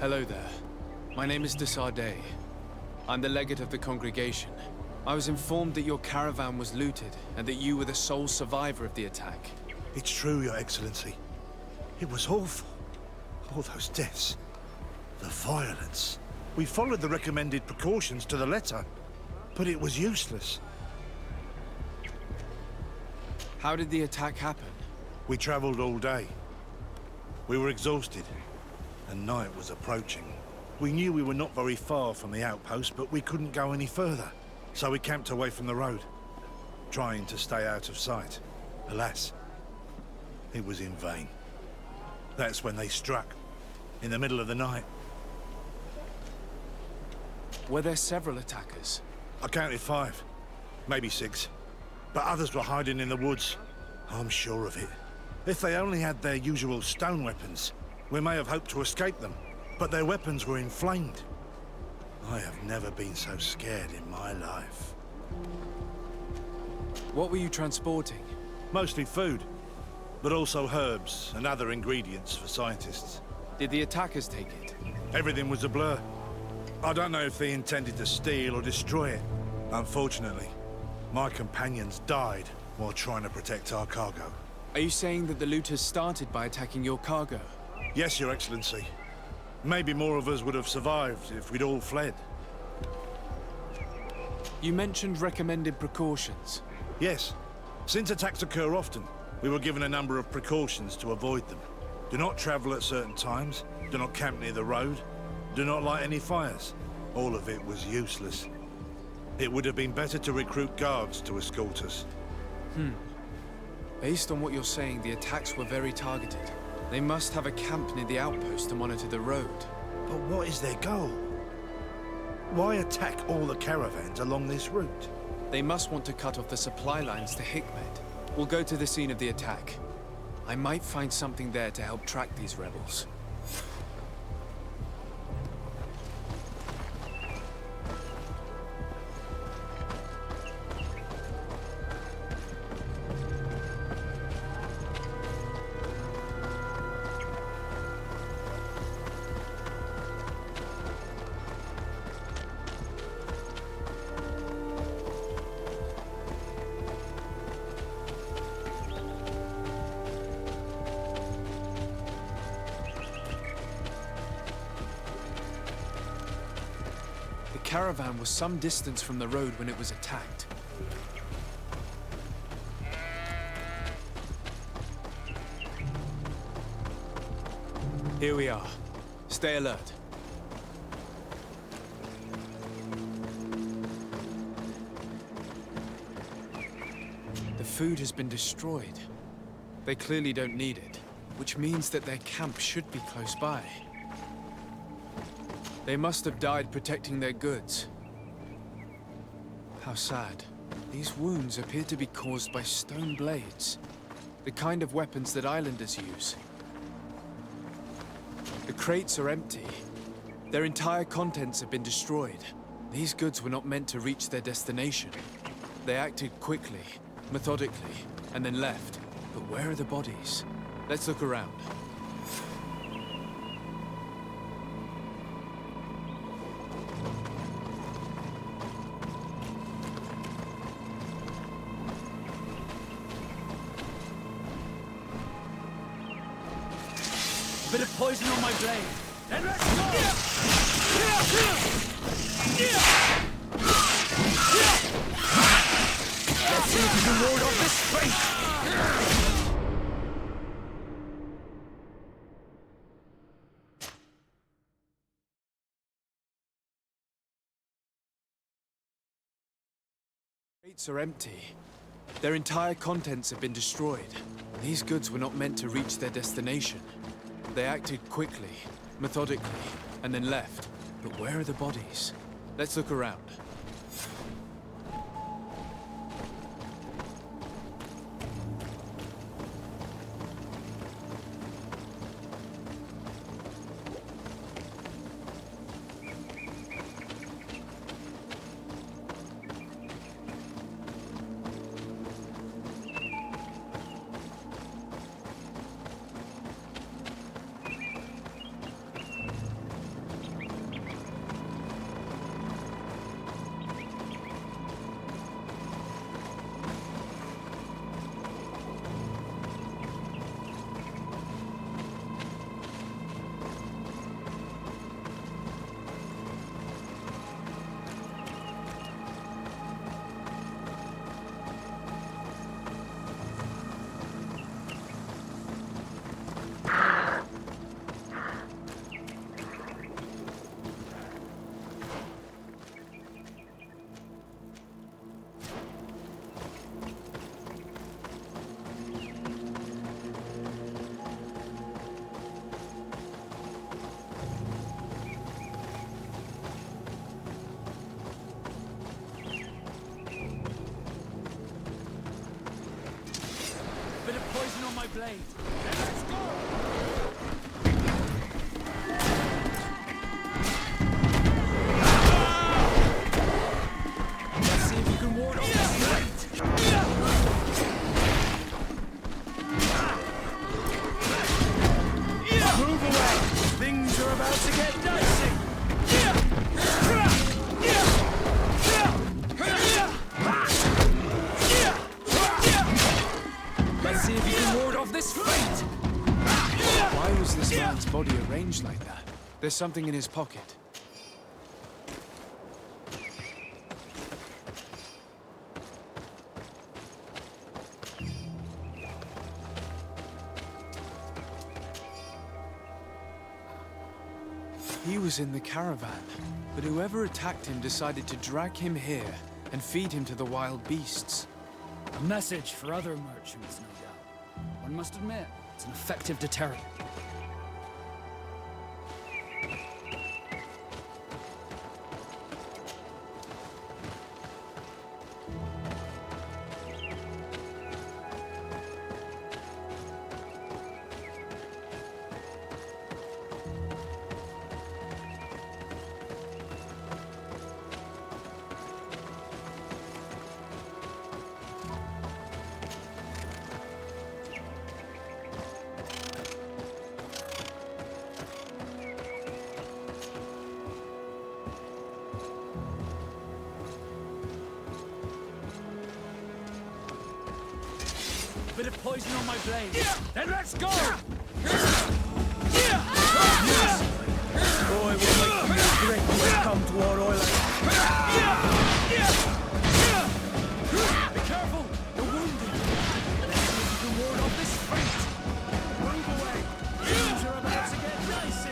Hello there. My name is de Sardet. I'm the legate of the congregation. I was informed that your caravan was looted and that you were the sole survivor of the attack. It's true, Your Excellency. It was awful. All those deaths. The violence. We followed the recommended precautions to the letter, but it was useless. How did the attack happen? We traveled all day. We were exhausted, and night was approaching. We knew we were not very far from the outpost, but we couldn't go any further. So we camped away from the road, trying to stay out of sight. Alas, it was in vain. That's when they struck, in the middle of the night. Were there several attackers? I counted 5, maybe 6. But others were hiding in the woods. I'm sure of it. If they only had their usual stone weapons, we may have hoped to escape them. But their weapons were inflamed. I have never been so scared in my life. What were you transporting? Mostly food, but also herbs and other ingredients for scientists. Did the attackers take it? Everything was a blur. I don't know if they intended to steal or destroy it. Unfortunately, my companions died while trying to protect our cargo. Are you saying that the looters started by attacking your cargo? Yes, Your Excellency. Maybe more of us would have survived if we'd all fled. You mentioned recommended precautions. Yes. Since attacks occur often, we were given a number of precautions to avoid them. Do not travel at certain times, do not camp near the road, do not light any fires. All of it was useless. It would have been better to recruit guards to escort us. Based on what you're saying, the attacks were very targeted. They must have a camp near the outpost to monitor the road. But what is their goal? Why attack all the caravans along this route? They must want to cut off the supply lines to Hikmet. We'll go to the scene of the attack. I might find something there to help track these rebels. The caravan was some distance from the road when it was attacked. Here we are. Stay alert. The food has been destroyed. They clearly don't need it, which means that their camp should be close by. They must have died protecting their goods. How sad. These wounds appear to be caused by stone blades, the kind of weapons that islanders use. The crates are empty. Their entire contents have been destroyed. These goods were not meant to reach their destination. They acted quickly, methodically, and then left. But where are the bodies? Let's look around. A bit of poison on my blade. Then let's go! Let's see if we can ward off this space! Crates are empty. Their entire contents have been destroyed. These goods were not meant to reach their destination. They acted quickly, methodically, and then left. But where are the bodies? Let's look around. my blade. Then let's go! Let's see if you can ward off this blade. Move away! Things are about to get dicey! Let's see if you can ward off this fate! Why was this man's body arranged like that? There's something in his pocket. He was in the caravan, but whoever attacked him decided to drag him here and feed him to the wild beasts. A message for other merchants, no doubt. One must admit, it's an effective deterrent. Bit of poison on my blade. Then let's go! Boy, we'll make you regret when you come to our island. Be careful! You're wounded! Let's see if you can ward off this fate! Move away! Things are about to get dicey!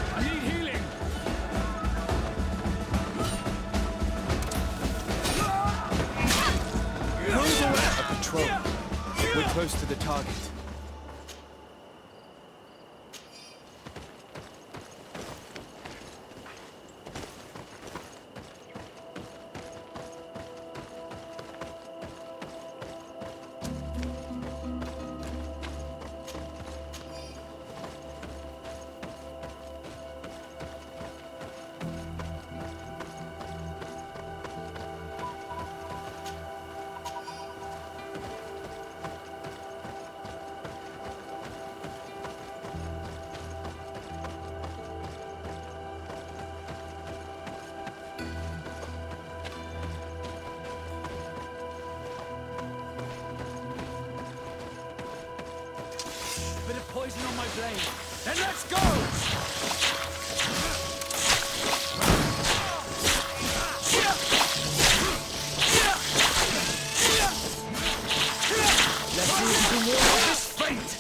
I need healing! A patrol. We're close to the target. Bit of poison on my blade. Then let's go! Let's see if you can ward off this fate!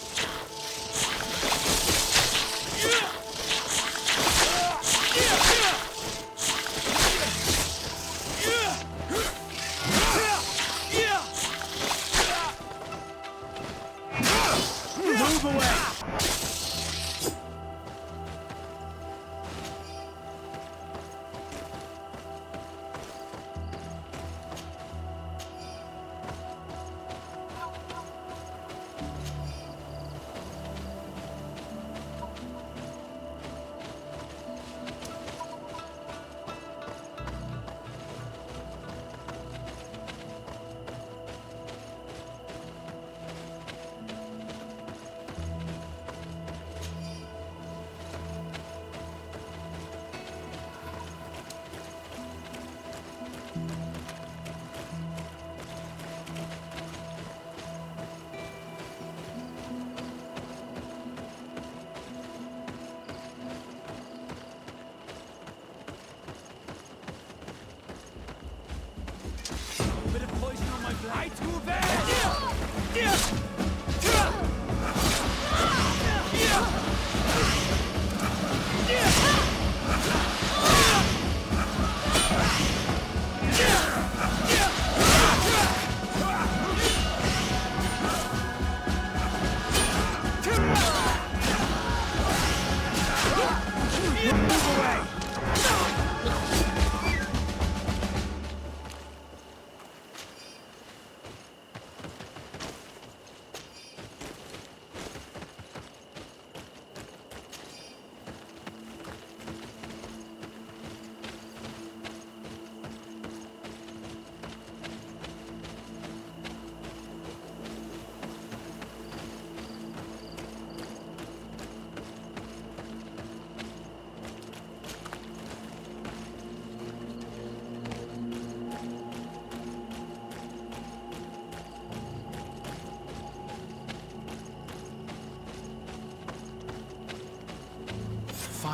Move away! Bit of poison on my blade. I too bad!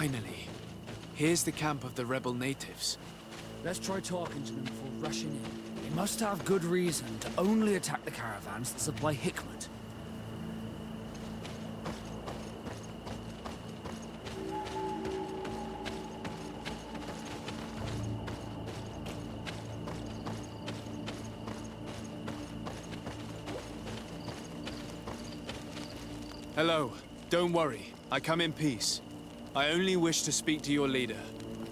Finally. Here's the camp of the rebel natives. Let's try talking to them before rushing in. They must have good reason to only attack the caravans that supply Hikmet. Hello. Don't worry. I come in peace. I only wish to speak to your leader.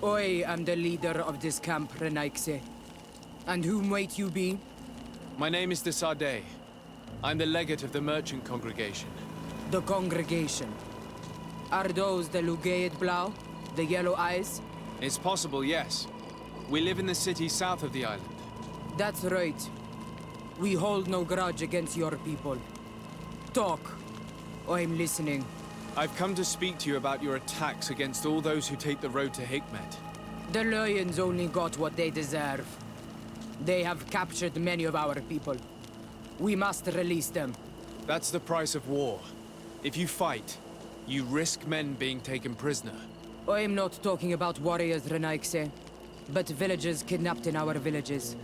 I am the leader of this camp, Renaikse. And whom might you be? My name is de Sardet. I'm the legate of the merchant congregation. The congregation. Are those the Lugaid Blau? The Yellow Eyes? It's possible, yes. We live in the city south of the island. That's right. We hold no grudge against your people. Talk. I'm listening. I've come to speak to you about your attacks against all those who take the road to Hikmet. The Lions only got what they deserve. They have captured many of our people. We must release them. That's the price of war. If you fight, you risk men being taken prisoner. I'm not talking about warriors, Renaikse, but villagers kidnapped in our villages.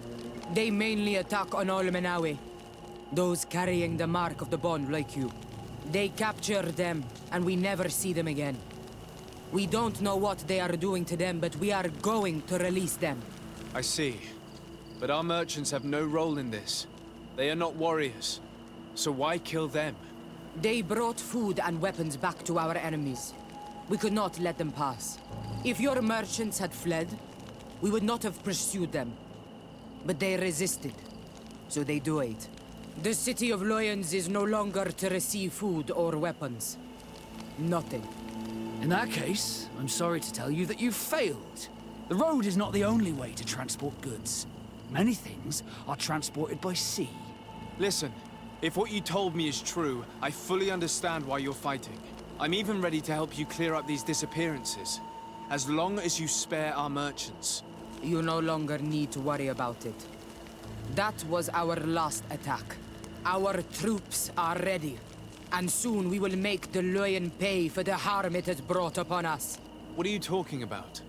They mainly attack on Olmenawe, those carrying the mark of the bond like you. They capture them, and we never see them again. We don't know what they are doing to them, but we are going to release them. I see. But our merchants have no role in this. They are not warriors. So why kill them? They brought food and weapons back to our enemies. We could not let them pass. If your merchants had fled, we would not have pursued them. But they resisted, so they died. The city of Loyens is no longer to receive food or weapons. Nothing. In that case, I'm sorry to tell you that you've failed. The road is not the only way to transport goods. Many things are transported by sea. Listen, if what you told me is true, I fully understand why you're fighting. I'm even ready to help you clear up these disappearances, as long as you spare our merchants. You no longer need to worry about it. That was our last attack. Our troops are ready, and soon we will make the Loyen pay for the harm it has brought upon us. What are you talking about?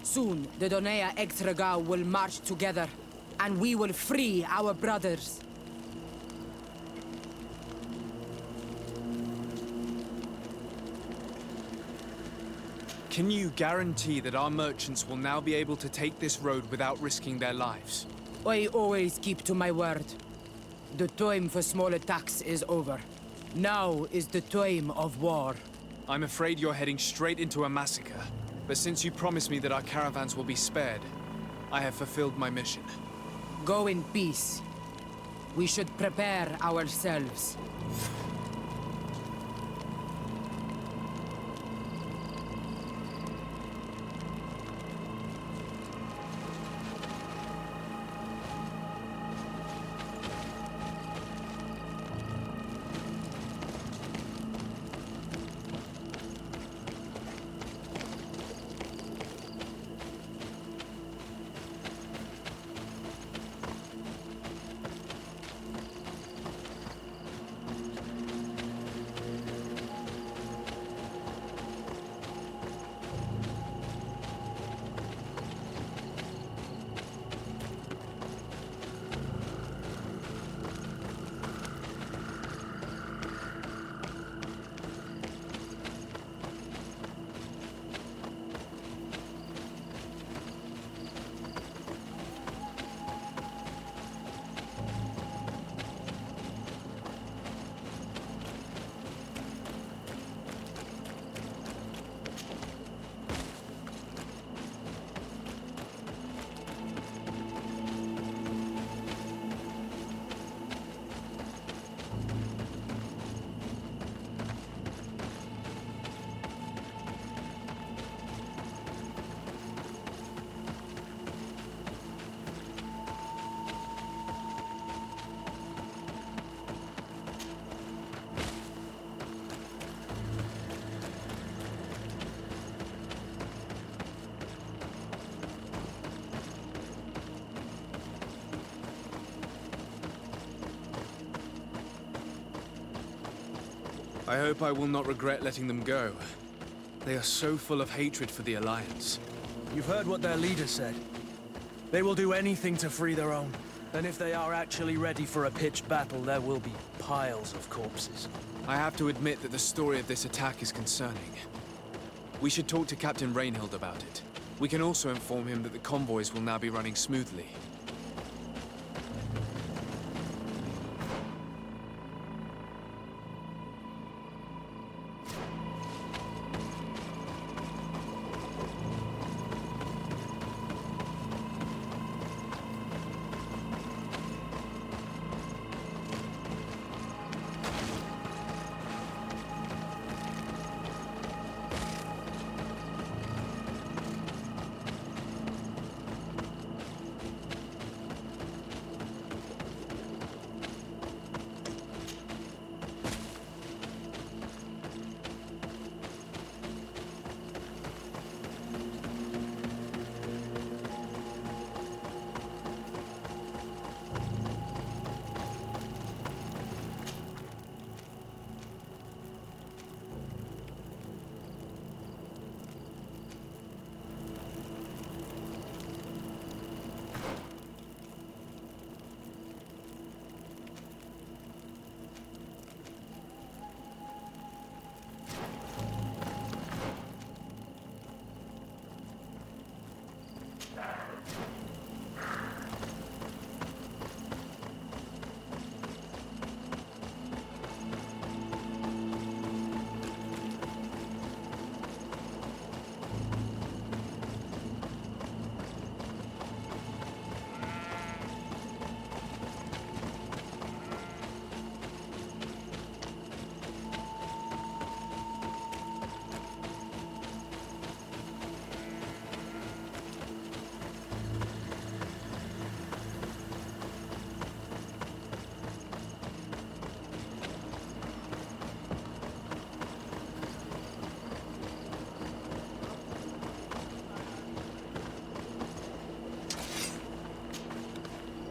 Soon, the Donea Extragao will march together, and we will free our brothers. Can you guarantee that our merchants will now be able to take this road without risking their lives? I always keep to my word. The time for small attacks is over. Now is the time of war. I'm afraid you're heading straight into a massacre. But since you promised me that our caravans will be spared, I have fulfilled my mission. Go in peace. We should prepare ourselves. I hope I will not regret letting them go. They are so full of hatred for the Alliance. You've heard what their leader said. They will do anything to free their own. And if they are actually ready for a pitched battle, there will be piles of corpses. I have to admit that the story of this attack is concerning. We should talk to Captain Reinhild about it. We can also inform him that the convoys will now be running smoothly.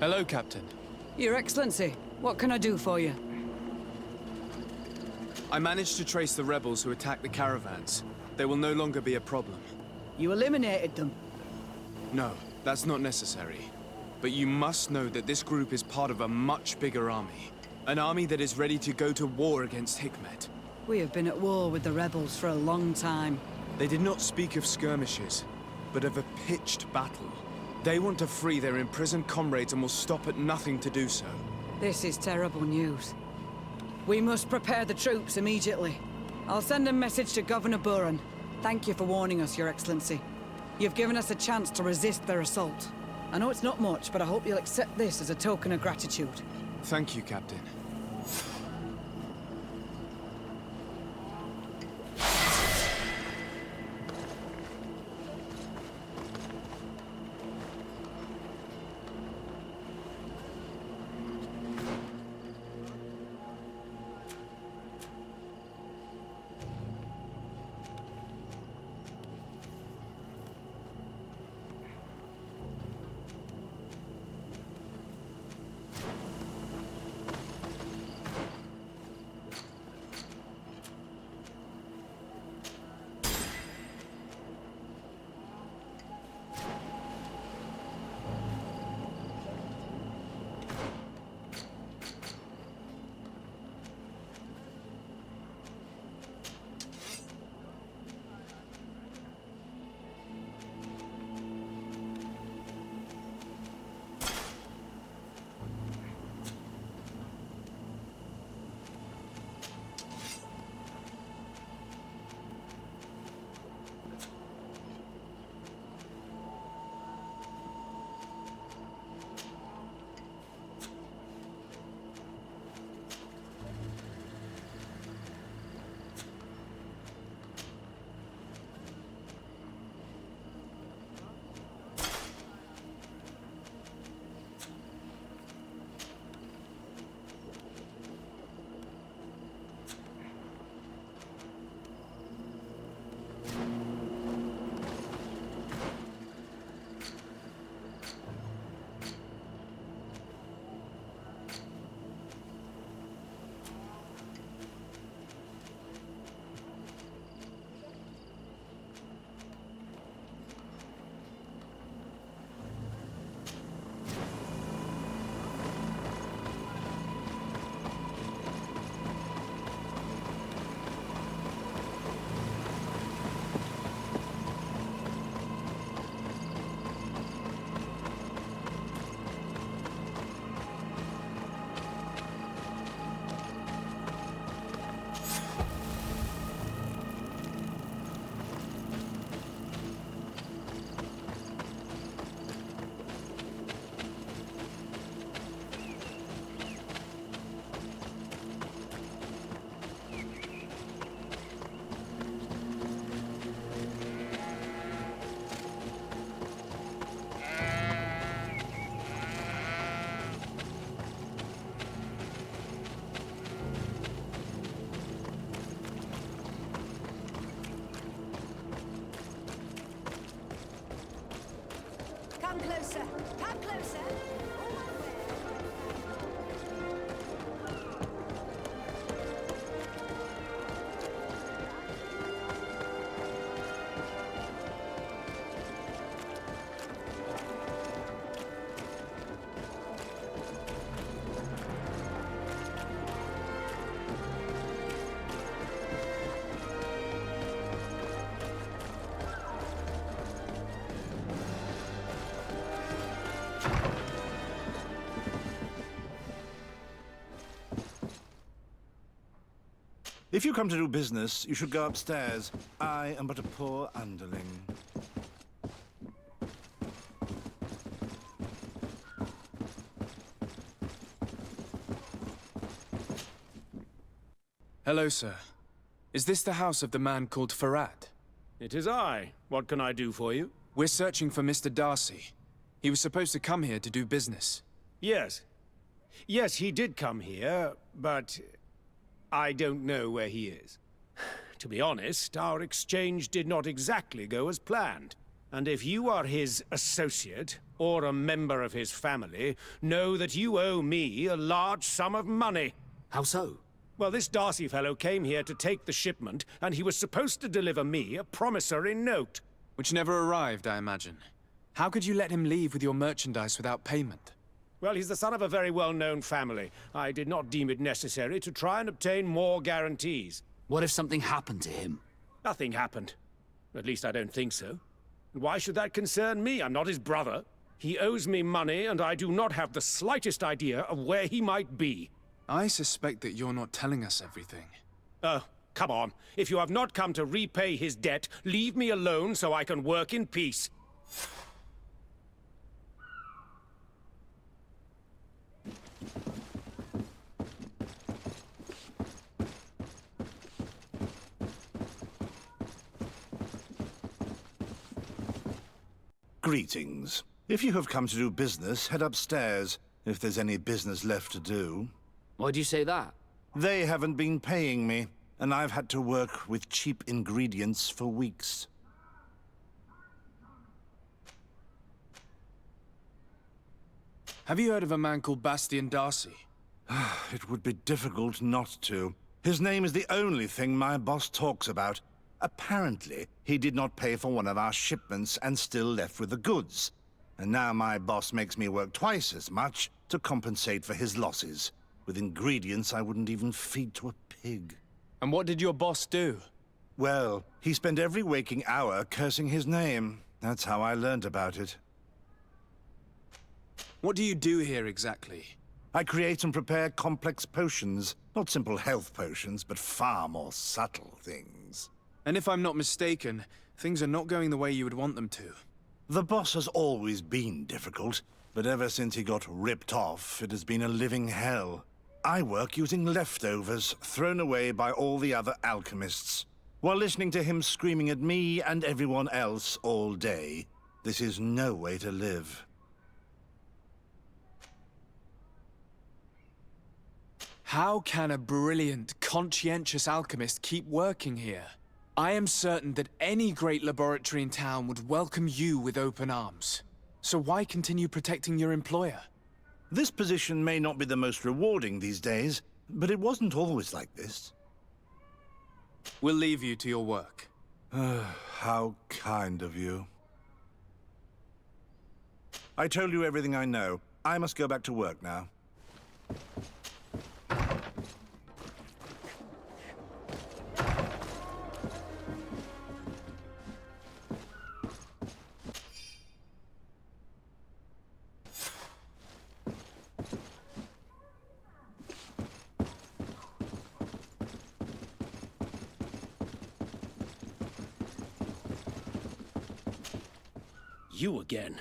Hello, Captain. Your Excellency, what can I do for you? I managed to trace the rebels who attacked the caravans. They will no longer be a problem. You eliminated them. No, that's not necessary. But you must know that this group is part of a much bigger army. An army that is ready to go to war against Hikmet. We have been at war with the rebels for a long time. They did not speak of skirmishes, but of a pitched battle. They want to free their imprisoned comrades and will stop at nothing to do so. This is terrible news. We must prepare the troops immediately. I'll send a message to Governor Buran. Thank you for warning us, Your Excellency. You've given us a chance to resist their assault. I know it's not much, but I hope you'll accept this as a token of gratitude. Thank you, Captain. If you come to do business, you should go upstairs. I am but a poor underling. Hello, sir. Is this the house of the man called Farad? It is I. What can I do for you? We're searching for Mr. Darcy. He was supposed to come here to do business. Yes. Yes, he did come here, but I don't know where he is. To be honest, our exchange did not exactly go as planned. And if you are his associate, or a member of his family, know that you owe me a large sum of money. How so? Well, this Darcy fellow came here to take the shipment, and he was supposed to deliver me a promissory note. Which never arrived, I imagine. How could you let him leave with your merchandise without payment? Well, he's the son of a very well-known family. I did not deem it necessary to try and obtain more guarantees. What if something happened to him? Nothing happened. At least I don't think so. And why should that concern me? I'm not his brother. He owes me money, and I do not have the slightest idea of where he might be. I suspect that you're not telling us everything. Oh, come on. If you have not come to repay his debt, leave me alone so I can work in peace. Greetings. If you have come to do business, head upstairs, if there's any business left to do. Why do you say that? They haven't been paying me, and I've had to work with cheap ingredients for weeks. Have you heard of a man called Bastian Darcy? It would be difficult not to. His name is the only thing my boss talks about. Apparently, he did not pay for one of our shipments and still left with the goods. And now my boss makes me work twice as much to compensate for his losses, with ingredients I wouldn't even feed to a pig. And what did your boss do? Well, he spent every waking hour cursing his name. That's how I learned about it. What do you do here exactly? I create and prepare complex potions. Not simple health potions, but far more subtle things. And if I'm not mistaken, things are not going the way you would want them to. The boss has always been difficult, but ever since he got ripped off, it has been a living hell. I work using leftovers thrown away by all the other alchemists, while listening to him screaming at me and everyone else all day. This is no way to live. How can a brilliant, conscientious alchemist keep working here? I am certain that any great laboratory in town would welcome you with open arms. So why continue protecting your employer? This position may not be the most rewarding these days, but it wasn't always like this. We'll leave you to your work. How kind of you. I told you everything I know. I must go back to work now. You again.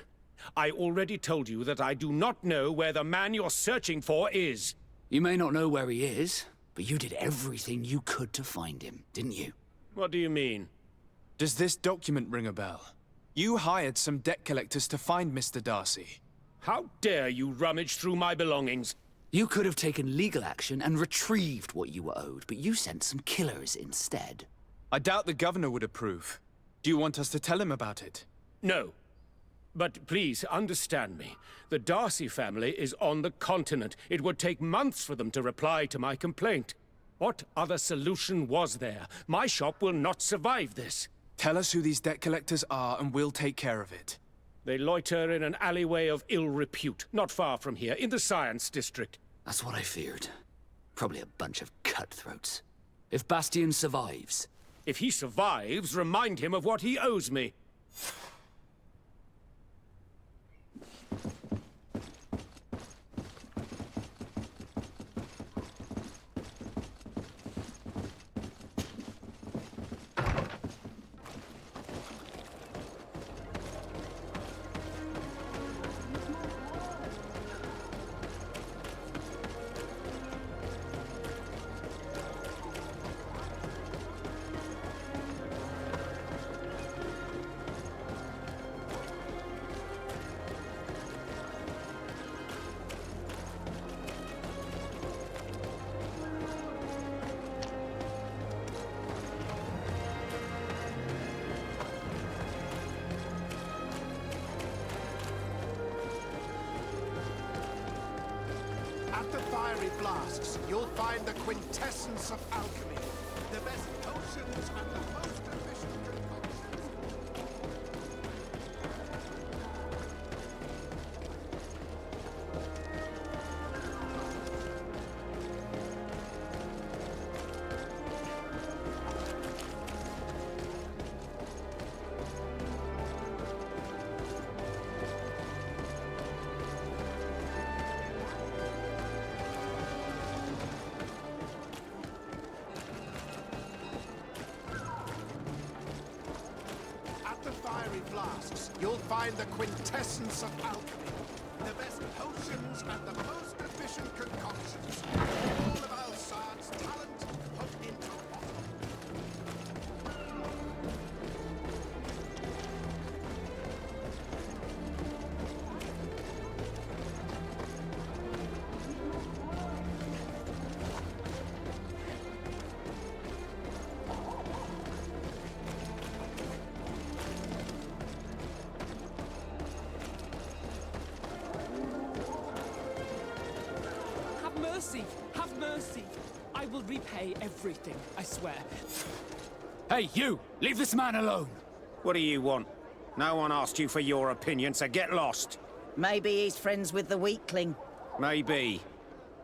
I already told you that I do not know where the man you're searching for is. You may not know where he is, but you did everything you could to find him, didn't you? What do you mean? Does this document ring a bell? You hired some debt collectors to find Mr. Darcy. How dare you rummage through my belongings? You could have taken legal action and retrieved what you were owed, but you sent some killers instead. I doubt the governor would approve. Do you want us to tell him about it? No. But please, understand me. The Darcy family is on the continent. It would take months for them to reply to my complaint. What other solution was there? My shop will not survive this. Tell us who these debt collectors are and we'll take care of it. They loiter in an alleyway of ill repute, not far from here, in the Science District. That's what I feared. Probably a bunch of cutthroats. If Bastian survives... If he survives, remind him of what he owes me. At the fiery flasks, you'll find the quintessence of alchemy. The best potions and the most efficient concoctions. At the fiery flasks, you'll find the quintessence of alchemy. The best potions and the most efficient concoctions. All of Alsad's talent put into one. Have mercy! Have mercy! I will repay everything, I swear. Hey, you! Leave this man alone! What do you want? No one asked you for your opinion, so get lost. Maybe he's friends with the weakling. Maybe.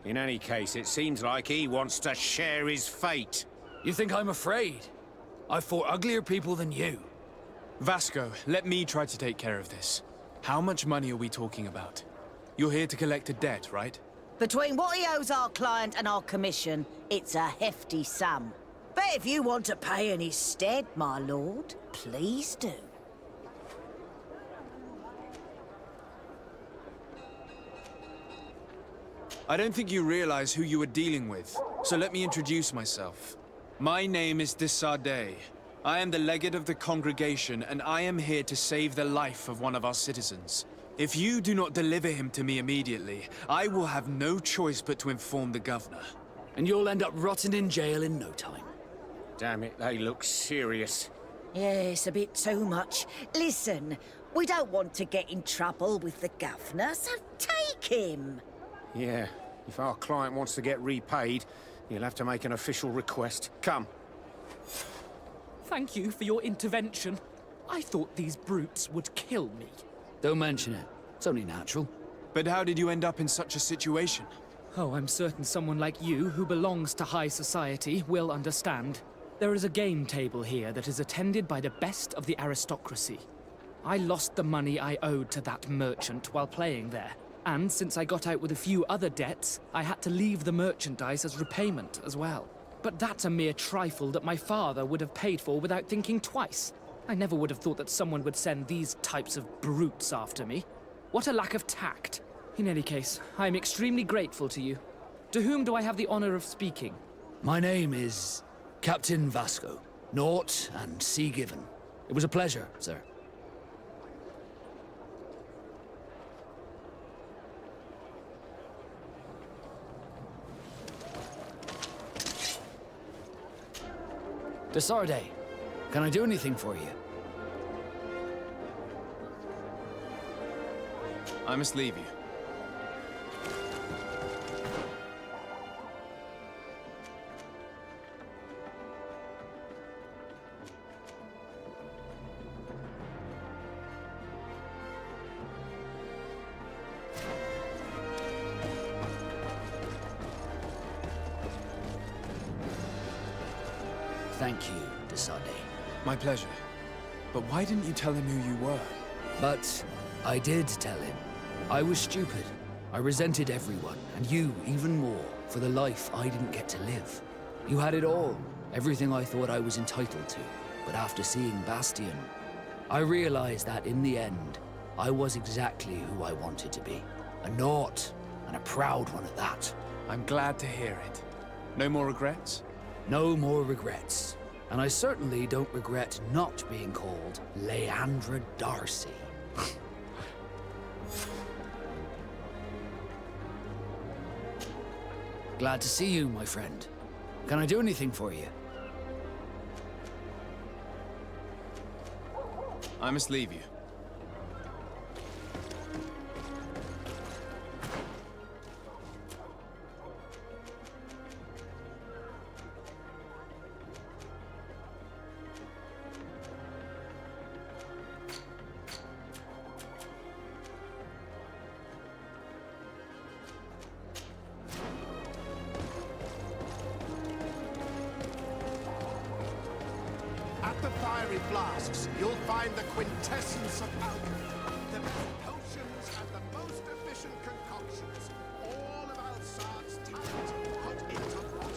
In any case, it seems like he wants to share his fate. You think I'm afraid? I've fought uglier people than you. Vasco, let me try to take care of this. How much money are we talking about? You're here to collect a debt, right? Between what he owes our client and our commission, it's a hefty sum. But if you want to pay in his stead, my lord, please do. I don't think you realize who you are dealing with, so let me introduce myself. My name is de Sardet. I am the legate of the congregation, and I am here to save the life of one of our citizens. If you do not deliver him to me immediately, I will have no choice but to inform the governor. And you'll end up rotting in jail in no time. Damn it, they look serious. Yes, a bit too much. Listen, we don't want to get in trouble with the governor, so take him. Yeah, if our client wants to get repaid, he'll have to make an official request. Come. Thank you for your intervention. I thought these brutes would kill me. Don't mention it. It's only natural. But how did you end up in such a situation? Oh, I'm certain someone like you, who belongs to high society, will understand. There is a game table here that is attended by the best of the aristocracy. I lost the money I owed to that merchant while playing there. And since I got out with a few other debts, I had to leave the merchandise as repayment as well. But that's a mere trifle that my father would have paid for without thinking twice. I never would have thought that someone would send these types of brutes after me. What a lack of tact. In any case, I am extremely grateful to you. To whom do I have the honor of speaking? My name is Captain Vasco. Naught and sea given. It was a pleasure, sir. De Sardet, can I do anything for you? I must leave you. Thank you, De Sardet. My pleasure. But why didn't you tell him who you were? But I did tell him. I was stupid. I resented everyone, and you even more, for the life I didn't get to live. You had it all, everything I thought I was entitled to. But after seeing Bastion, I realized that in the end, I was exactly who I wanted to be. A naught, and a proud one at that. I'm glad to hear it. No more regrets? No more regrets. And I certainly don't regret not being called Leandra Darcy. Glad to see you, my friend. Can I do anything for you? I must leave you. flasks, you'll find the quintessence of alchemy. The best potions and the most efficient concoctions. All of Alsad's talent put into bottle.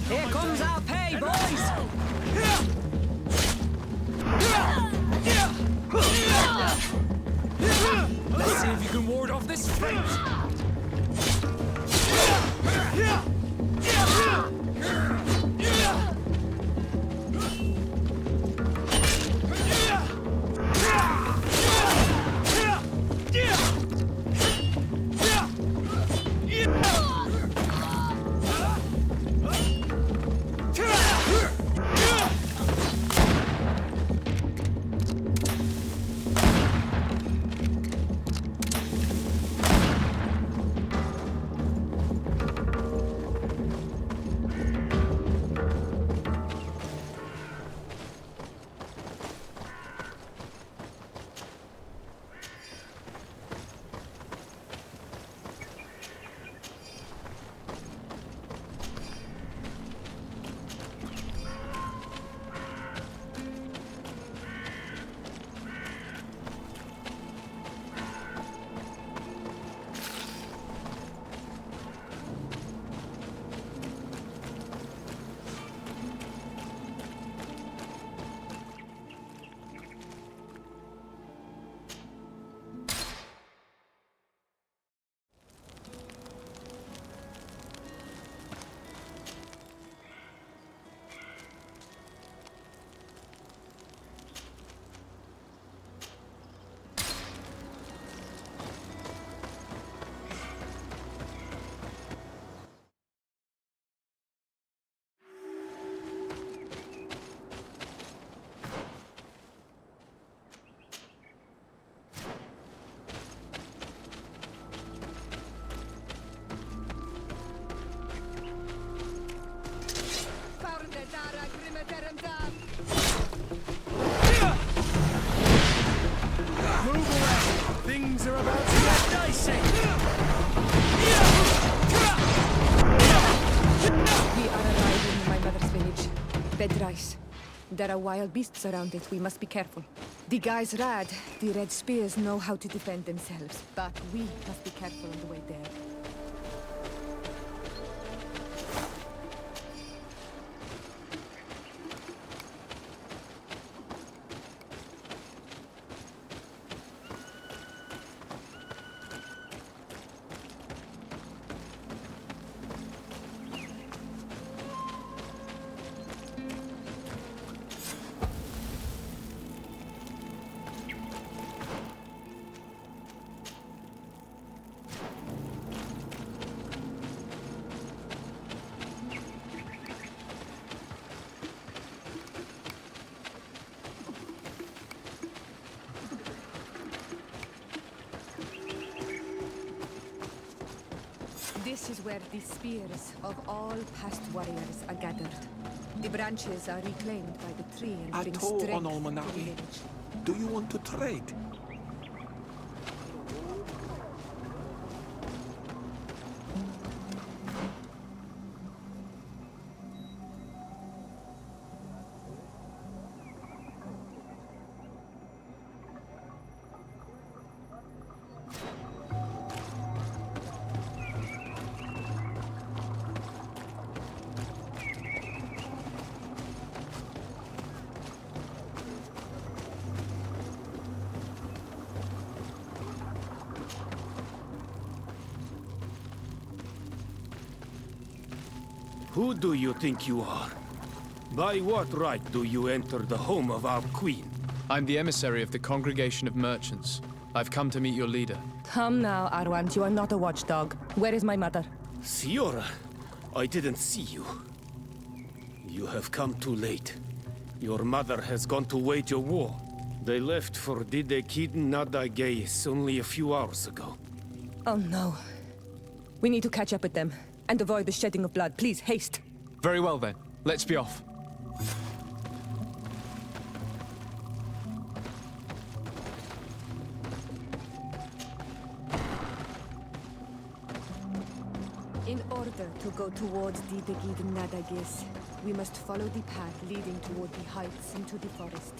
Here comes our pay, boys! Let's see if you can ward off this fate! Things are about to get dicey! We are arriving in my mother's village. Bedrice. There are wild beasts around it. We must be careful. The guys Rad, the Red Spears, know how to defend themselves, but we must be careful on the way there. This is where the spears of all past warriors are gathered. The branches are reclaimed by the tree and bring At all strength on to the Almanawi? village. Do you want to trade? Who do you think you are? By what right do you enter the home of our queen? I'm the emissary of the Congregation of Merchants. I've come to meet your leader. Come now, Arwant. You are not a watchdog. Where is my mother? Siora, I didn't see you. You have come too late. Your mother has gone to wage a war. They left for Didekidin Nadagais only a few hours ago. Oh no. We need to catch up with them and avoid the shedding of blood. Please, haste. Very well then. Let's be off. In order to go towards the Degid Nadagis, we must follow the path leading toward the heights into the forest.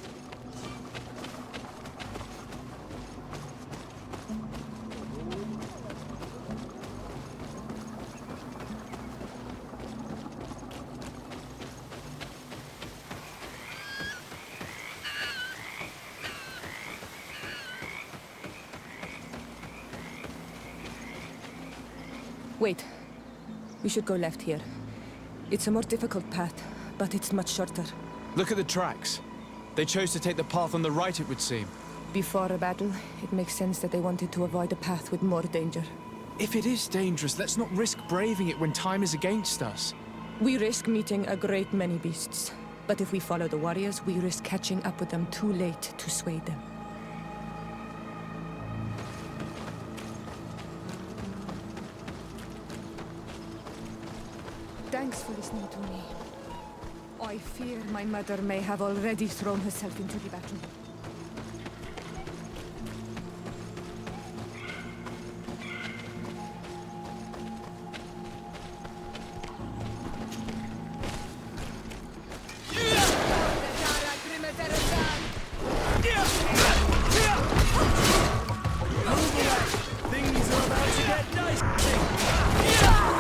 Wait. We should go left here. It's a more difficult path, but it's much shorter. Look at the tracks. They chose to take the path on the right, it would seem. Before a battle, it makes sense that they wanted to avoid a path with more danger. If it is dangerous, let's not risk braving it when time is against us. We risk meeting a great many beasts. But if we follow the warriors, we risk catching up with them too late to sway them. Thanks for listening to me. I fear my mother may have already thrown herself into the battle. Things are about to get nice. Yeah!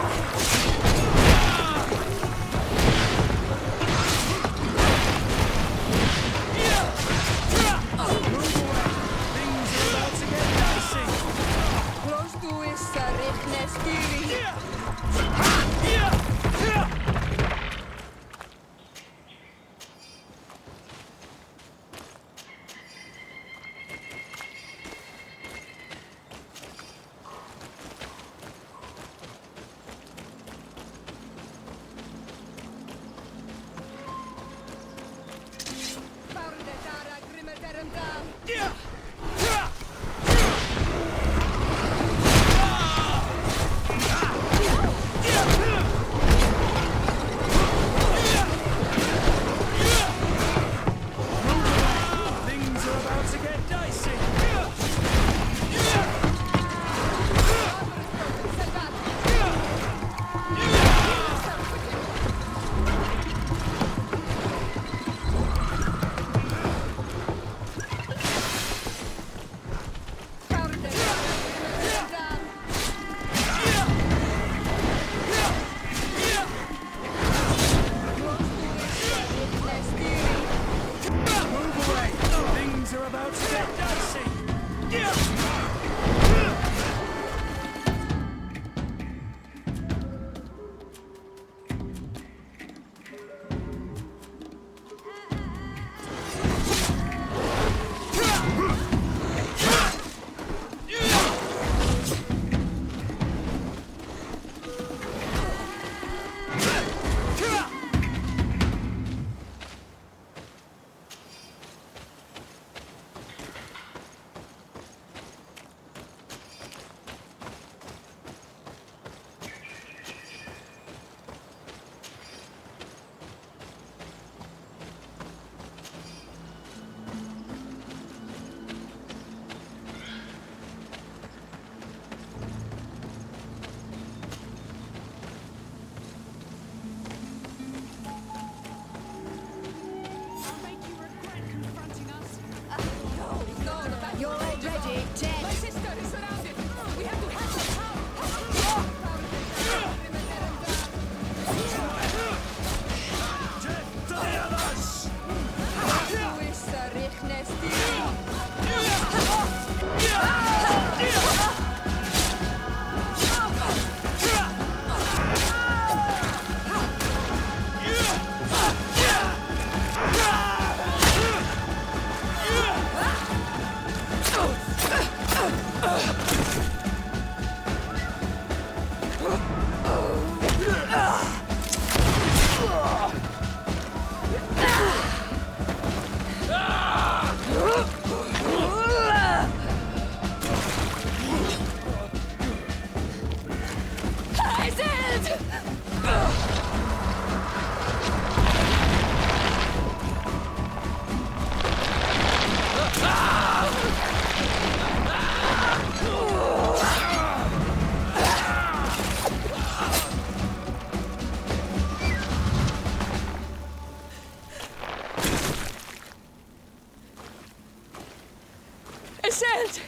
Iselt!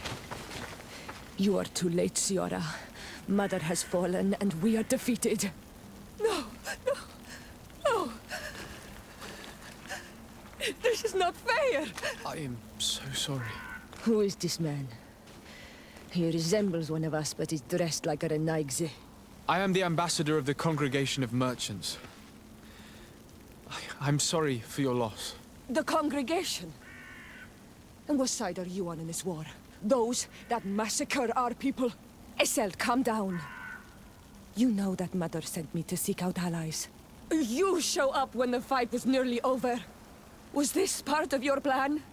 You are too late, Ciora. Mother has fallen, and we are defeated. No, no, no! This is not fair! I am so sorry. Who is this man? He resembles one of us, but is dressed like a Renaigze. I am the ambassador of the Congregation of Merchants. I'm sorry for your loss. The congregation? And what side are you on in this war? Those that massacre our people? Iselt, calm down. You know that Mother sent me to seek out allies. You show up when the fight was nearly over. Was this part of your plan?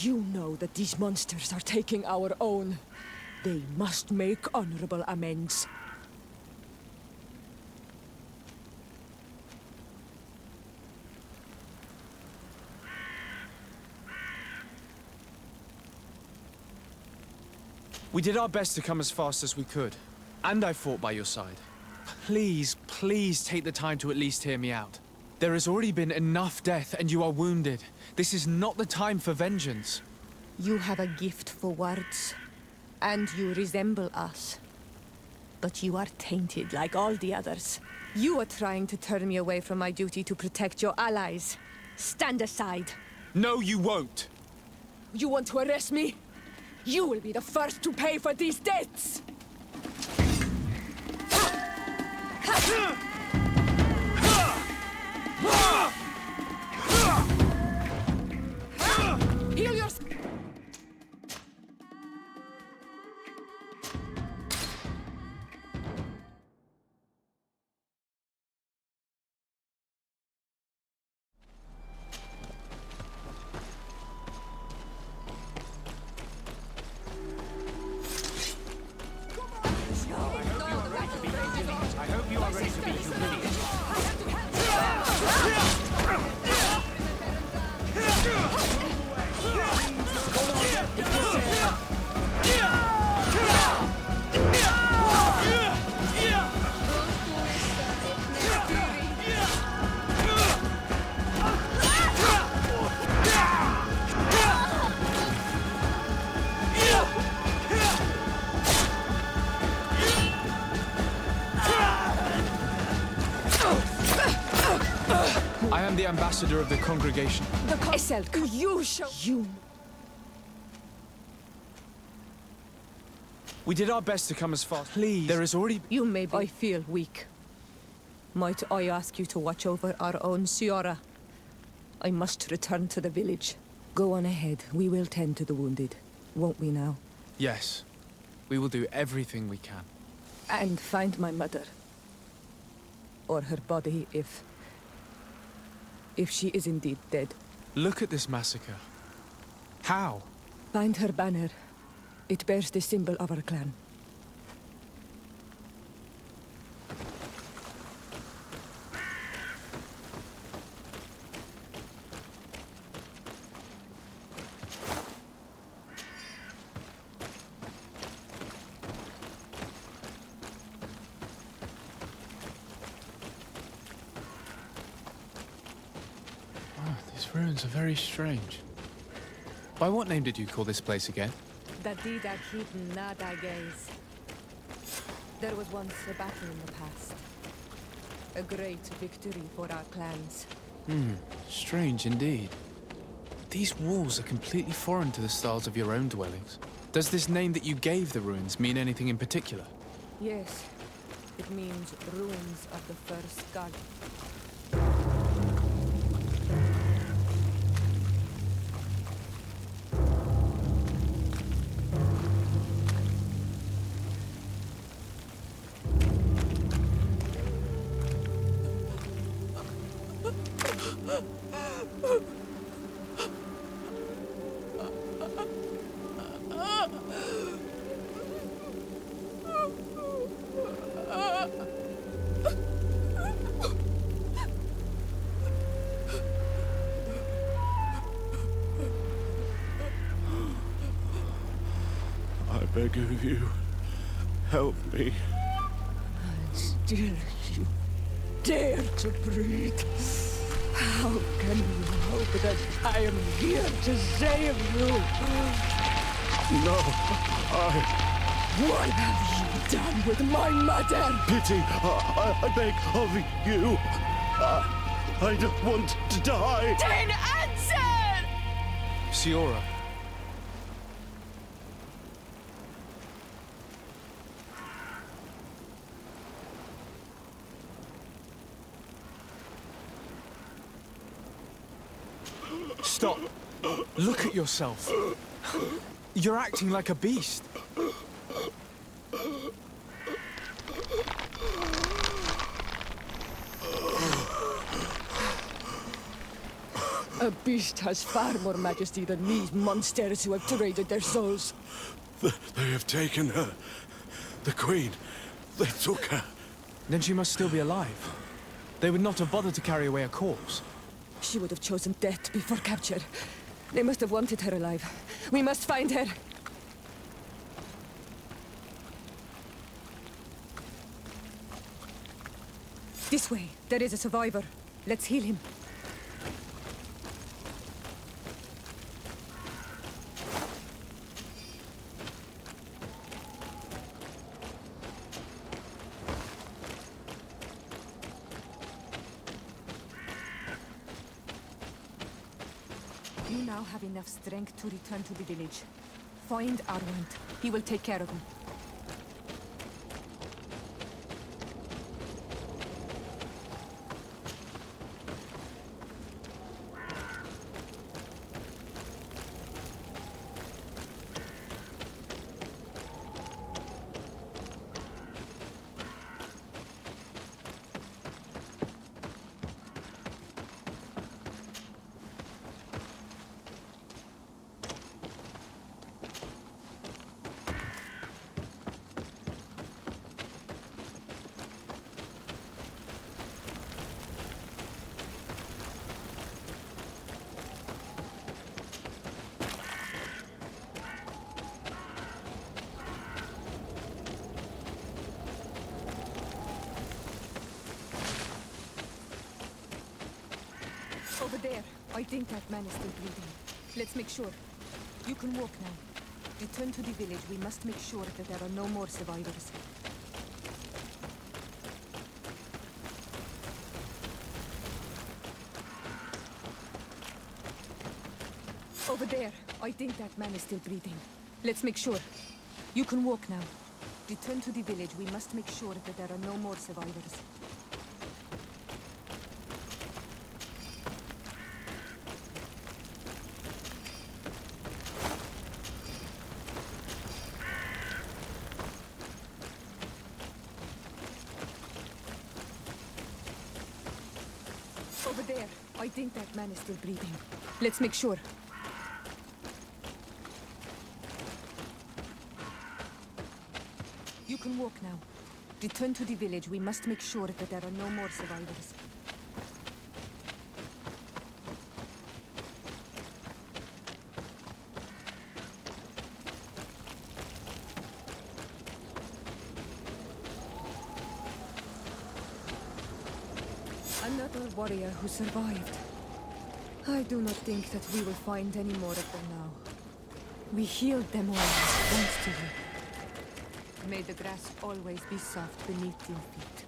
You know that these monsters are taking our own. They must make honorable amends. We did our best to come as fast as we could, and I fought by your side. Please, please take the time to at least hear me out. There has already been enough death, and you are wounded. This is not the time for vengeance. You have a gift for words, and you resemble us. But you are tainted like all the others. You are trying to turn me away from my duty to protect your allies. Stand aside. No, you won't! You want to arrest me? You will be the first to pay for these debts! Heal yourself! I am the ambassador of the congregation. Iselt, you show... You... We did our best to come as fast. Please. There is already... You may be... I feel weak. Might I ask you to watch over our own Ciora? I must return to the village. Go on ahead. We will tend to the wounded. Won't we now? Yes. We will do everything we can. And find my mother. Or her body, if she is indeed dead. Look at this massacre. How? Find her banner. It bears the symbol of our clan. These ruins are very strange. By what name did you call this place again? There was once a battle in the past. A great victory for our clans. Strange indeed. These walls are completely foreign to the styles of your own dwellings. Does this name that you gave the ruins mean anything in particular? Yes. It means ruins of the first god. I beg of you, help me. Still you dare to breathe. How can you hope that I am here to save you? No, What have you done with my mother? pity, I beg of you. I don't want to die. Then answer! Siora. Stop. Look at yourself. You're acting like a beast. A beast has far more majesty than these monsters who have traded their souls. They have taken her. The Queen. They took her. Then she must still be alive. They would not have bothered to carry away a corpse. She would have chosen death before capture. They must have wanted her alive. We must find her. This way. There is a survivor. Let's heal him. You now have enough strength to return to the village. Find Arwand. He will take care of him. Over there. I think that man is still breathing. Let's make sure. You can walk now. Return to the village. We must make sure that there are no more survivors. Over there. I think that man is still breathing. Let's make sure. You can walk now. Return to the village. We must make sure that there are no more survivors. Over there. I think that man is still breathing. Let's make sure. You can walk now. Return to the village. We must make sure that there are no more survivors. Another warrior who survived. I do not think that we will find any more of them now. We healed them all, thanks to you. May the grass always be soft beneath your feet.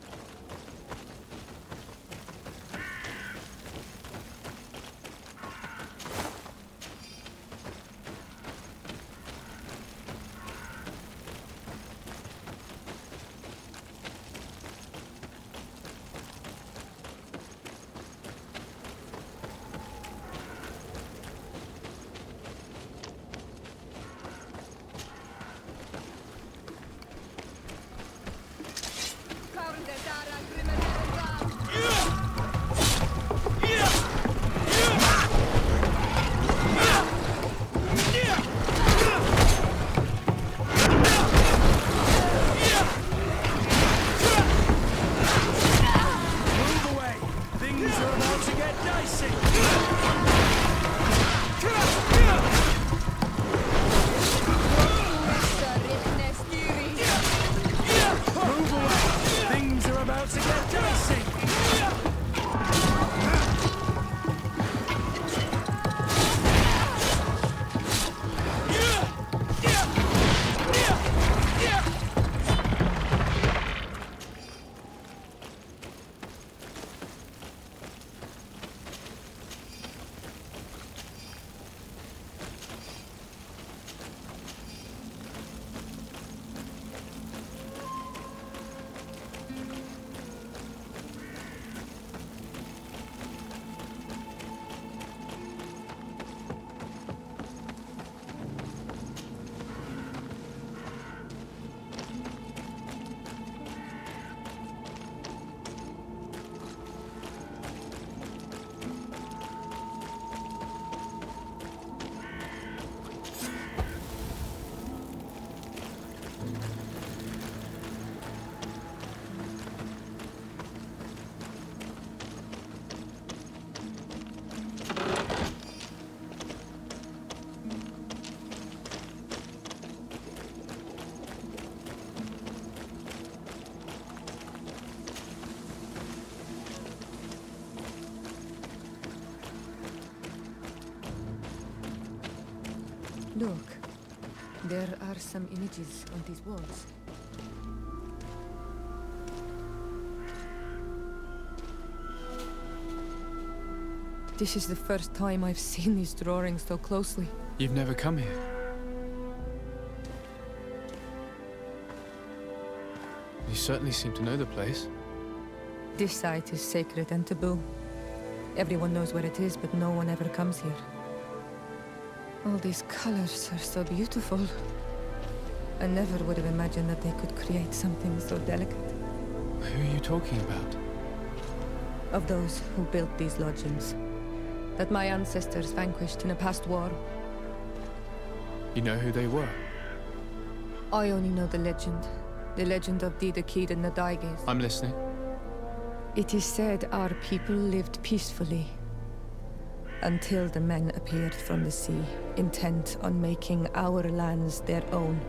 Look, there are some images on these walls. This is the first time I've seen these drawings so closely. You've never come here? You certainly seem to know the place. This site is sacred and taboo. Everyone knows where it is, but no one ever comes here. All these colors are so beautiful. I never would have imagined that they could create something so delicate. Who are you talking about? Of those who built these lodgings, that my ancestors vanquished in a past war. You know who they were? I only know the legend. The legend of Didakid and the Daiges. I'm listening. It is said our people lived peacefully until the men appeared from the sea, intent on making our lands their own.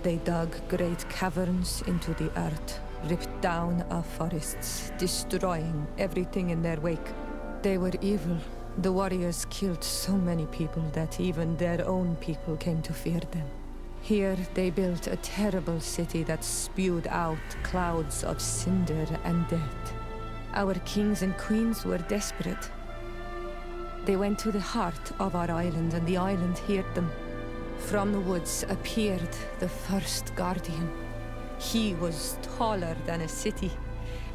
They dug great caverns into the earth, ripped down our forests, destroying everything in their wake. They were evil. The warriors killed so many people that even their own people came to fear them. Here they built a terrible city that spewed out clouds of cinder and death. Our kings and queens were desperate. They went to the heart of our island, and the island heard them. From the woods appeared the first guardian. He was taller than a city,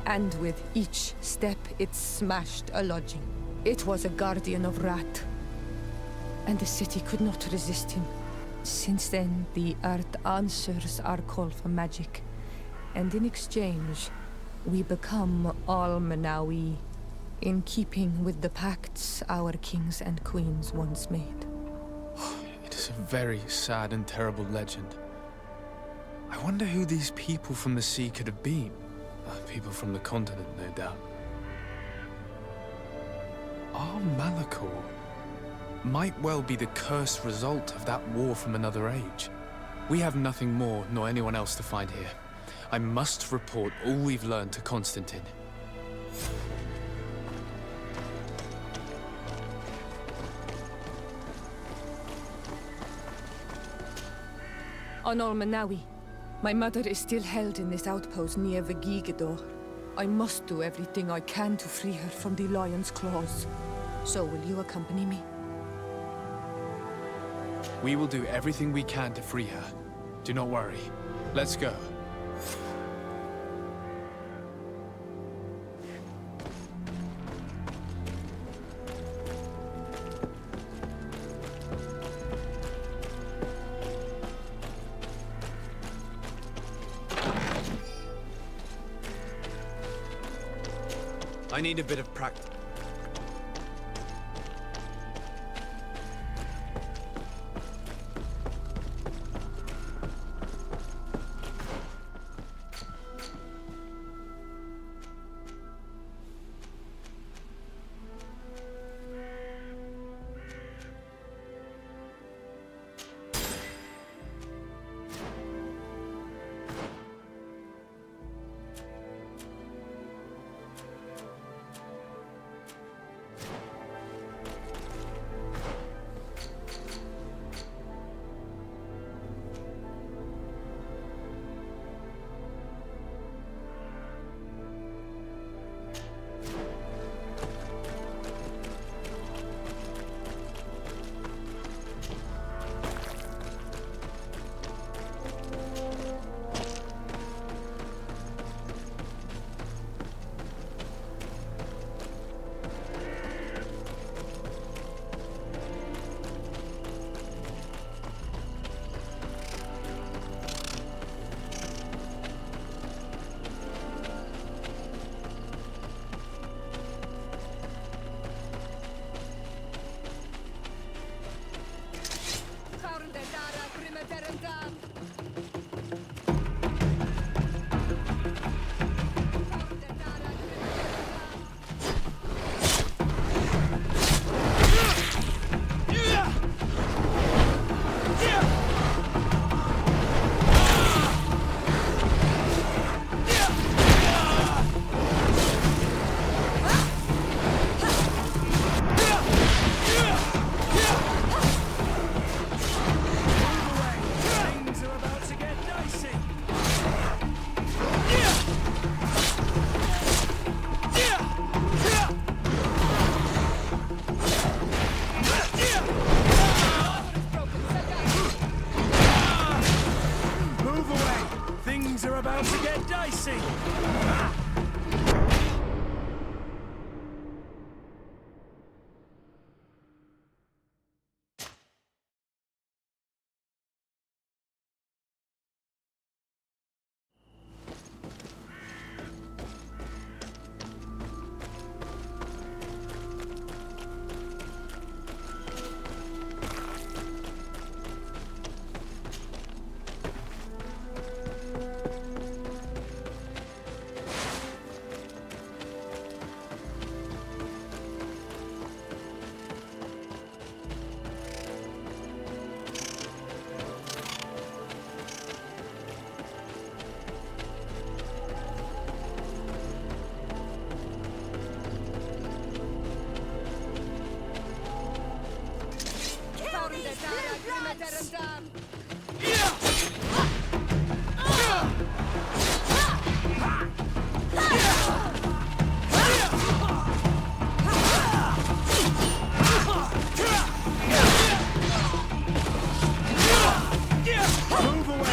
and with each step it smashed a lodging. It was a guardian of Rat, and the city could not resist him. Since then, the earth answers our call for magic, and in exchange, we become all Manawi, in keeping with the pacts our kings and queens once made. It is a very sad and terrible legend. I wonder who these people from the sea could have been. People from the continent, no doubt. Our Malachor might well be the cursed result of that war from another age. We have nothing more, nor anyone else to find here. I must report all we've learned to Constantine. On Manawi, my mother is still held in this outpost near Vegigador. I must do everything I can to free her from the lion's claws. So will you accompany me? We will do everything we can to free her. Do not worry. Let's go. I need a bit of practice. Things are about to get dicey! Move away!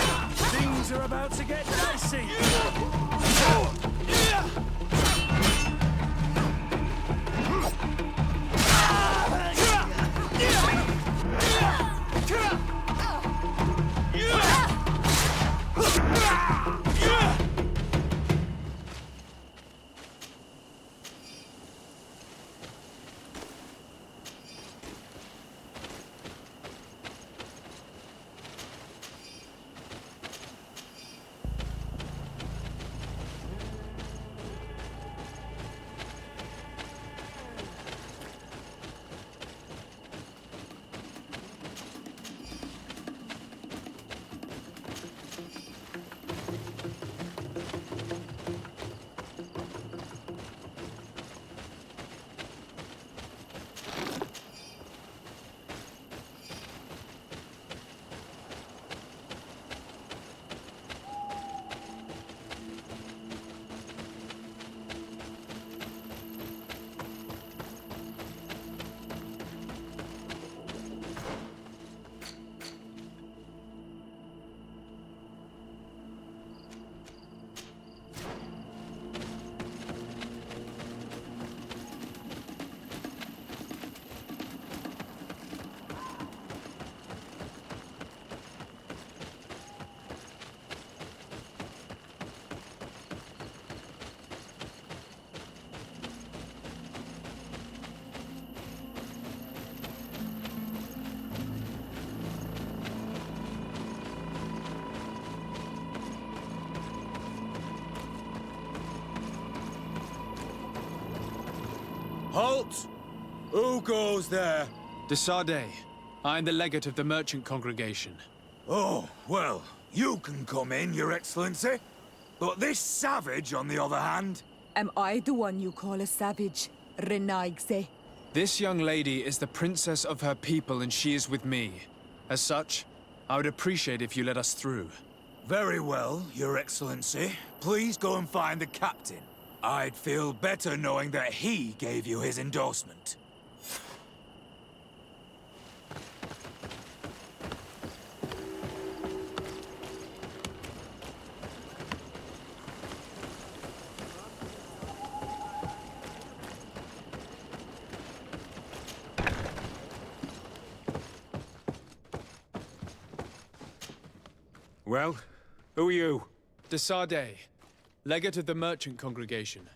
Things are about to get dicey! Halt! Who goes there? De Sardet. I'm the legate of the merchant congregation. Oh, well, you can come in, Your Excellency. But this savage, on the other hand... Am I the one you call a savage, Renaigse? This young lady is the princess of her people and she is with me. As such, I would appreciate if you let us through. Very well, Your Excellency. Please go and find the captain. I'd feel better knowing that he gave you his endorsement. Well, who are you? De Sardet, legate of the merchant congregation.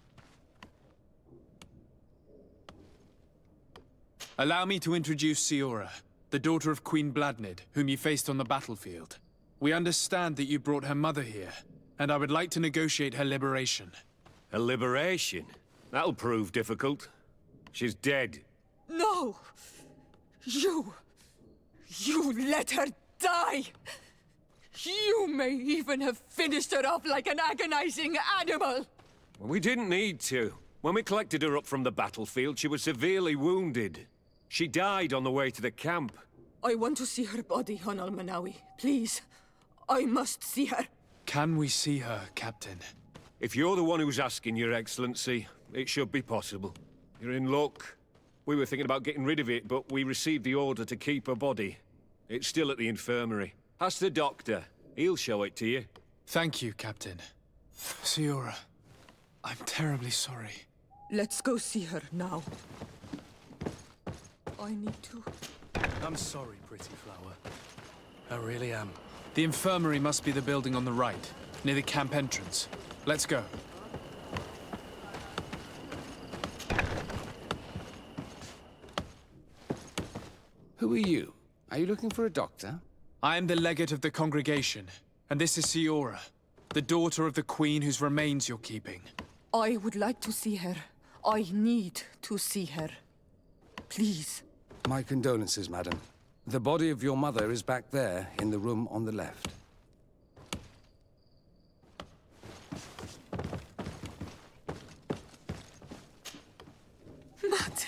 Allow me to introduce Siora, the daughter of Queen Bladnid, whom you faced on the battlefield. We understand that you brought her mother here, and I would like to negotiate her liberation. A liberation? That'll prove difficult. She's dead. No! You let her die! You may even have finished her off like an agonizing animal! Well, we didn't need to. When we collected her up from the battlefield, she was severely wounded. She died on the way to the camp. I want to see her body, on Almanawi. Please. I must see her. Can we see her, Captain? If you're the one who's asking, Your Excellency, it should be possible. You're in luck. We were thinking about getting rid of it, but we received the order to keep her body. It's still at the infirmary. Ask the doctor. He'll show it to you. Thank you, Captain. Siora, I'm terribly sorry. Let's go see her now. I need to. I'm sorry, pretty flower. I really am. The infirmary must be the building on the right, near the camp entrance. Let's go. Who are you? Are you looking for a doctor? I am the legate of the congregation, and this is Siora, the daughter of the queen whose remains you're keeping. I would like to see her. I need to see her. Please. My condolences, madam. The body of your mother is back there, in the room on the left. Mater.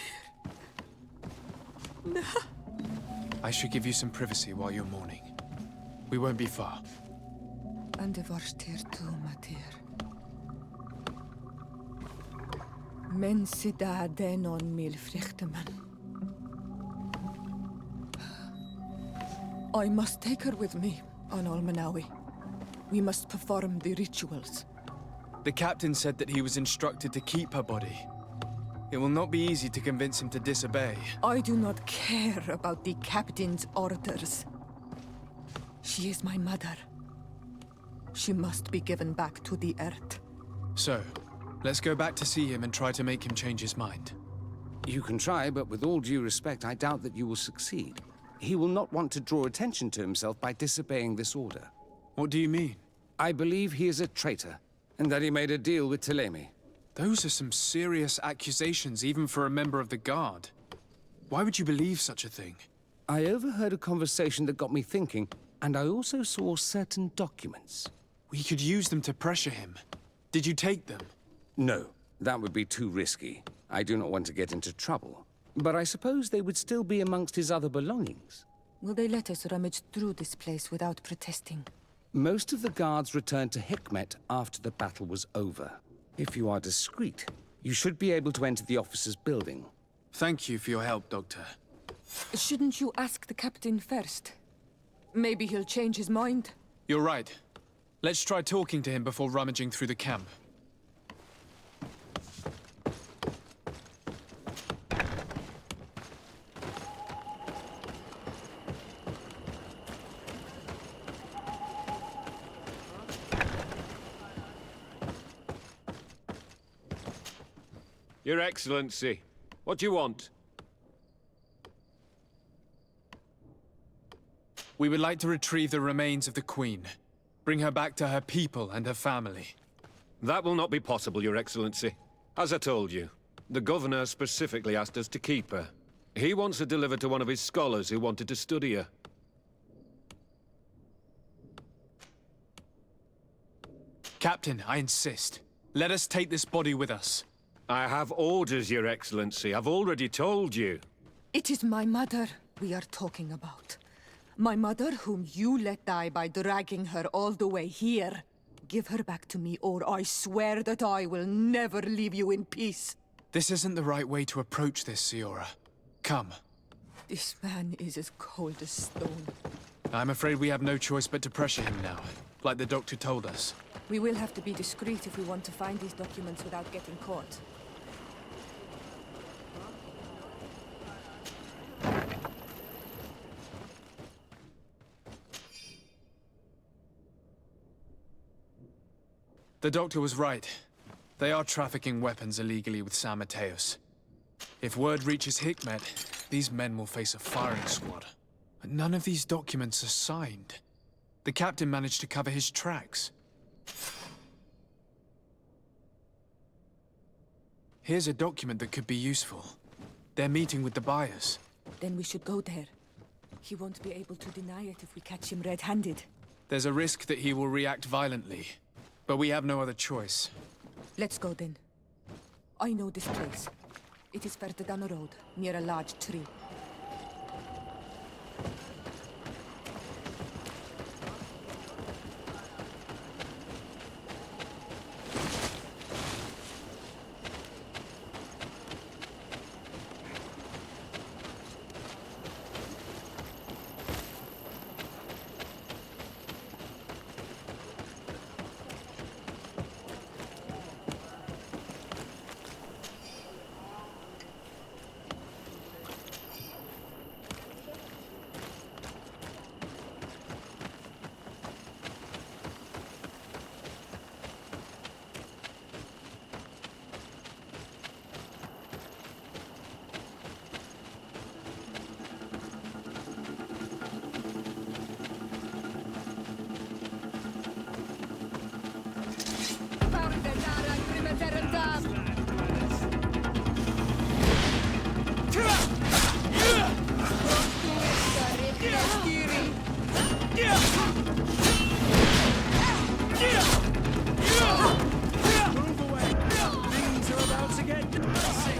No. I should give you some privacy while you're mourning. We won't be far. And de varstir tu, Mater. Men sida denon mil frichteman. I must take her with me on Almanawi. We must perform the rituals. The captain said that he was instructed to keep her body. It will not be easy to convince him to disobey. I do not care about the captain's orders. She is my mother. She must be given back to the earth. So, let's go back to see him and try to make him change his mind. You can try, but with all due respect, I doubt that you will succeed. He will not want to draw attention to himself by disobeying this order. What do you mean? I believe he is a traitor, and that he made a deal with Ptolemy. Those are some serious accusations, even for a member of the Guard. Why would you believe such a thing? I overheard a conversation that got me thinking, and I also saw certain documents. We could use them to pressure him. Did you take them? No, that would be too risky. I do not want to get into trouble. But I suppose they would still be amongst his other belongings. Will they let us rummage through this place without protesting? Most of the guards returned to Hikmet after the battle was over. If you are discreet, you should be able to enter the officers' building. Thank you for your help, Doctor. Shouldn't you ask the captain first? Maybe he'll change his mind. You're right. Let's try talking to him before rummaging through the camp. Your Excellency, what do you want? We would like to retrieve the remains of the Queen. Bring her back to her people and her family. That will not be possible, Your Excellency. As I told you, the Governor specifically asked us to keep her. He wants her delivered to one of his scholars who wanted to study her. Captain, I insist. Let us take this body with us. I have orders, Your Excellency. I've already told you. It is my mother we are talking about. My mother whom you let die by dragging her all the way here. Give her back to me, or I swear that I will never leave you in peace. This isn't the right way to approach this, Siora. Come. This man is as cold as stone. I'm afraid we have no choice but to pressure him now, like the doctor told us. We will have to be discreet if we want to find these documents without getting caught. The doctor was right. They are trafficking weapons illegally with San Mateos. If word reaches Hikmet, these men will face a firing squad. But none of these documents are signed. The captain managed to cover his tracks. Here's a document that could be useful. They're meeting with the buyers. Then we should go there. He won't be able to deny it if we catch him red-handed. There's a risk that he will react violently, but we have no other choice. Let's go then. I know this place. It is further down the road, near a large tree. Move away! Things are about to get dicey!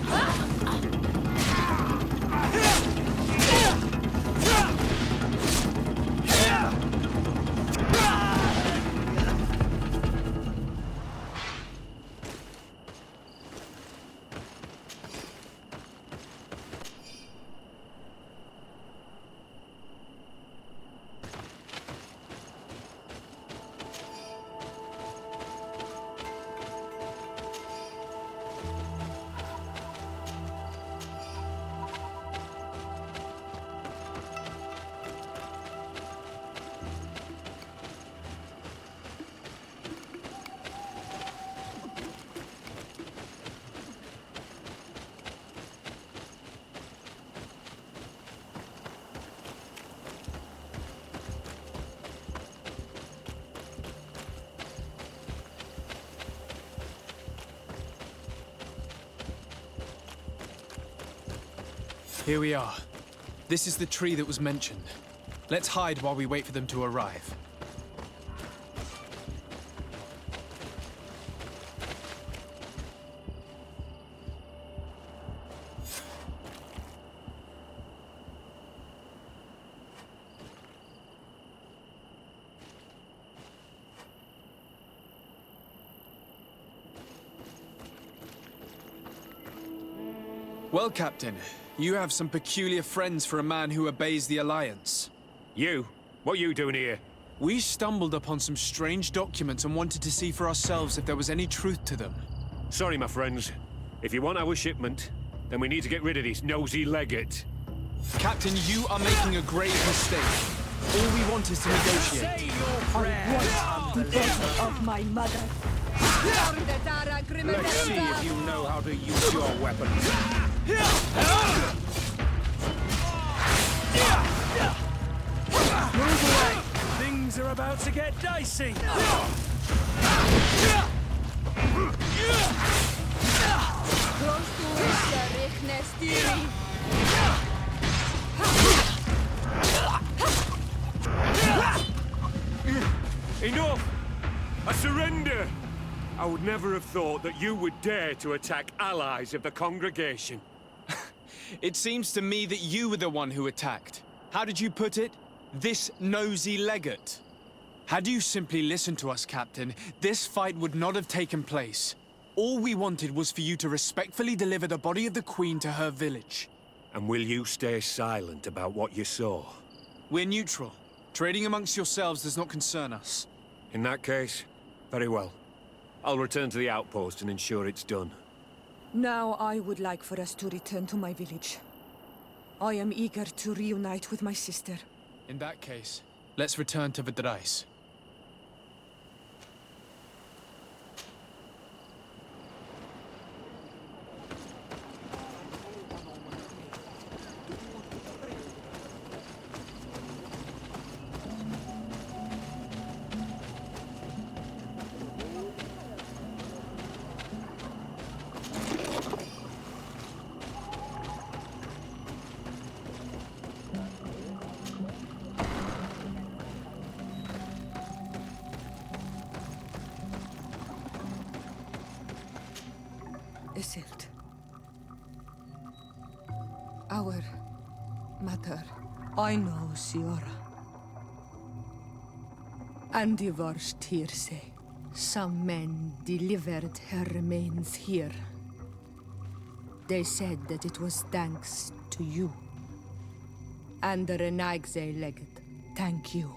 Here we are. This is the tree that was mentioned. Let's hide while we wait for them to arrive. Well, Captain, you have some peculiar friends for a man who obeys the Alliance. You? What are you doing here? We stumbled upon some strange documents and wanted to see for ourselves if there was any truth to them. Sorry, my friends. If you want our shipment, then we need to get rid of this nosy legate. Captain, you are making a grave mistake. All we want is to negotiate. I want the daughter of my mother. Let's see if you know how to use your weapons. Move away! Things are about to get dicey! Enough! I surrender! I would never have thought that you would dare to attack allies of the congregation. It seems to me that you were the one who attacked. How did you put it? This nosy legate. Had you simply listened to us, Captain, this fight would not have taken place. All we wanted was for you to respectfully deliver the body of the Queen to her village. And will you stay silent about what you saw? We're neutral. Trading amongst yourselves does not concern us. In that case, very well. I'll return to the outpost and ensure it's done. Now I would like for us to return to my village. I am eager to reunite with my sister. In that case, let's return to Vidrais. Isildt. Our mother. I know, Siora. And the worst here say. Some men delivered her remains here. They said that it was thanks to you. And the Renaigze legate. Thank you.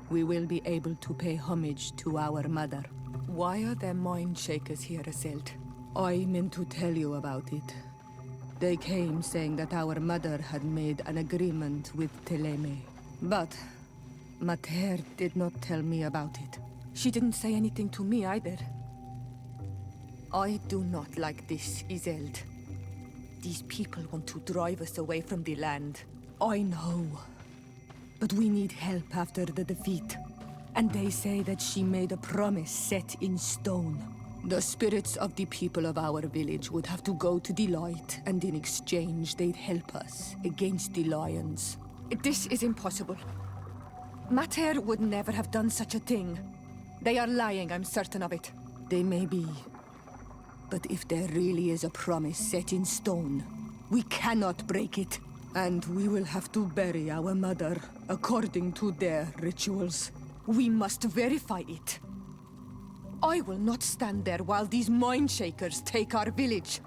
We will be able to pay homage to our mother. Why are there mind shakers here, Isildt? I meant to tell you about it. They came saying that our mother had made an agreement with Teleme. But Mater did not tell me about it. She didn't say anything to me either. I do not like this, Isildt. These people want to drive us away from the land. I know. But we need help after the defeat. And they say that she made a promise set in stone. The spirits of the people of our village would have to go to the light, and in exchange they'd help us against the lions. This is impossible. Mater would never have done such a thing. They are lying, I'm certain of it. They may be. But if there really is a promise set in stone, we cannot break it. And we will have to bury our mother according to their rituals. We must verify it. I will not stand there while these mind shakers take our village.